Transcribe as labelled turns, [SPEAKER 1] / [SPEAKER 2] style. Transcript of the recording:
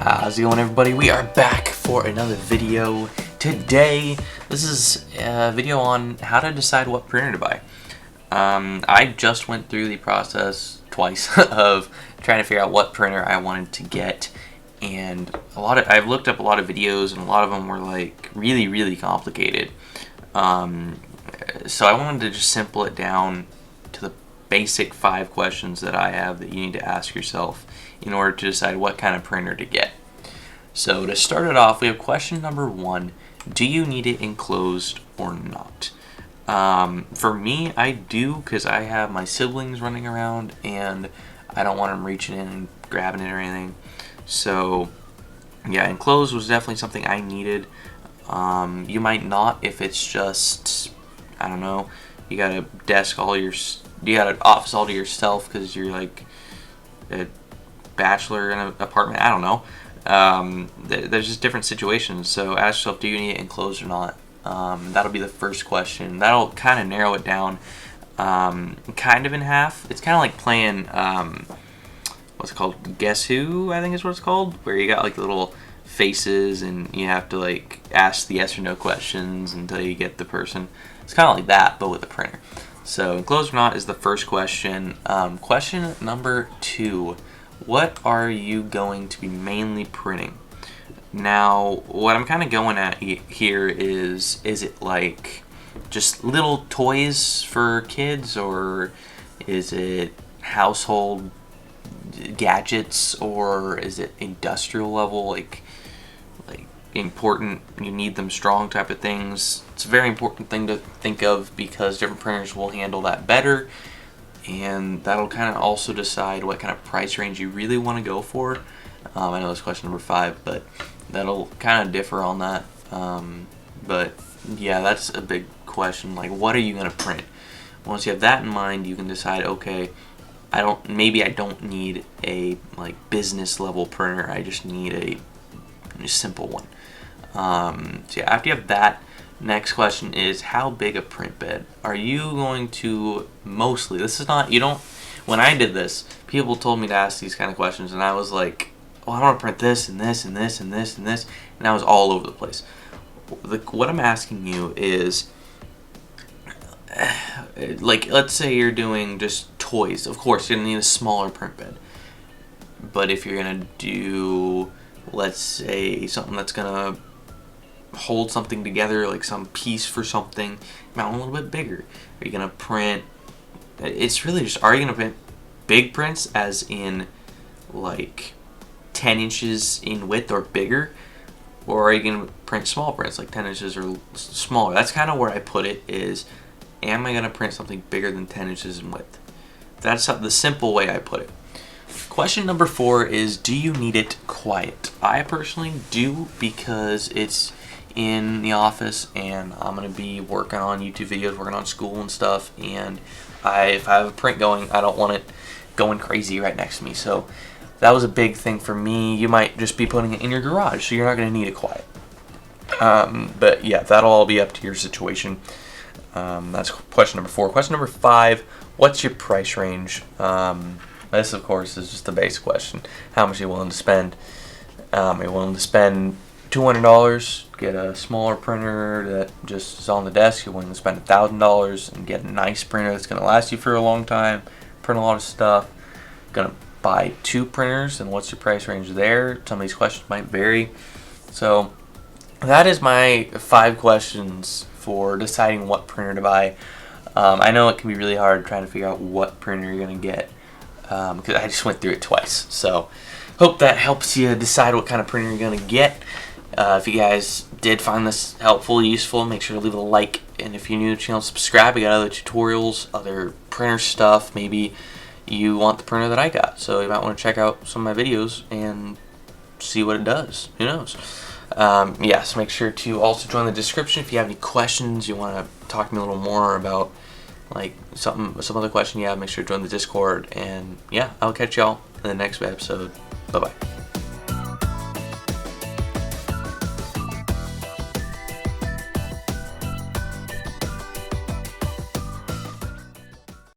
[SPEAKER 1] How's it going, everybody? We are back for another video. Today, this is a video on how to decide what printer to buy. I just went through the process twice of trying to figure out what printer I wanted to get, and I've looked up a lot of videos, and a lot of them were like really complicated. So I wanted to just simple it down to the basic 5 questions that I have that you need to ask yourself in order to decide what kind of printer to get. So to start it off, we have question number 1. Do you need it enclosed or not? For me, I do, because I have my siblings running around and I don't want them reaching in and grabbing it or anything. So yeah, enclosed was definitely something I needed. You might not if it's just, I don't know, you got an office all to yourself because you're like a bachelor in an apartment. I don't know. There's just different situations. So ask yourself, do you need it enclosed or not? That'll be the first question. That'll kind of narrow it down kind of in half. It's kind of like playing, what's it called? Guess Who, I think is what it's called. Where you got like little faces and you have to like ask the yes or no questions until you get the person. It's kind of like that, but with a printer. So enclosed or not is the first question. Question number 2. What are you going to be mainly printing? Now, what I'm kind of going at here is it like just little toys for kids, or is it household gadgets, or is it industrial level, like important, you need them strong type of things? It's a very important thing to think of because different printers will handle that better, and that'll kind of also decide what kind of price range you really want to go for. I know that's question number 5, but that'll kind of differ on that. But yeah, that's a big question. Like, what are you going to print? Once you have that in mind, you can decide, okay, maybe I don't need a like business level printer. I just need a simple one. So yeah, after you have that, next question is, how big a print bed? Are you going to mostly, when I did this, people told me to ask these kind of questions, and I was like, oh, I want to print this and this and this and this and this, and I was all over the place. What I'm asking you is, like, let's say you're doing just toys. Of course, you're going to need a smaller print bed. But if you're going to do, let's say, something that's going to hold something together, like some piece for something, you might want a little bit bigger. Are you going to print, it's really just, are you going to print big prints as in like 10 inches in width or bigger, or are you going to print small prints like 10 inches or smaller? That's kind of where I put it, is, am I going to print something bigger than 10 inches in width? That's the simple way I put it. Question number 4 is, do you need it quiet? I personally do, because it's in the office and I'm going to be working on YouTube videos, working on school and stuff, and if I have a print going, I don't want it going crazy right next to me. So that was a big thing for me. You might just be putting it in your garage, so you're not going to need it quiet. But yeah, that'll all be up to your situation. That's question number 4. Question number 5, what's your price range? This, of course, is just the basic question. How much are you willing to spend? Are you willing to spend $200, get a smaller printer that just is on the desk? You're willing to spend $1,000 and get a nice printer that's going to last you for a long time, print a lot of stuff? Going to buy 2 printers, and what's your price range there? Some of these questions might vary. So that is my 5 questions for deciding what printer to buy. I know it can be really hard trying to figure out what printer you're going to get, because I just went through it twice. So hope that helps you decide what kind of printer you're going to get. If you guys did find this helpful, useful, make sure to leave a like, and if you're new to the channel, subscribe. We got other tutorials, other printer stuff. Maybe you want the printer that I got, so you might want to check out some of my videos and see what it does. Who knows? So make sure to also join the description if you have any questions, you want to talk to me a little more about like some other question you have. Make sure to join the Discord, and yeah, I'll catch y'all in the next episode. Bye bye.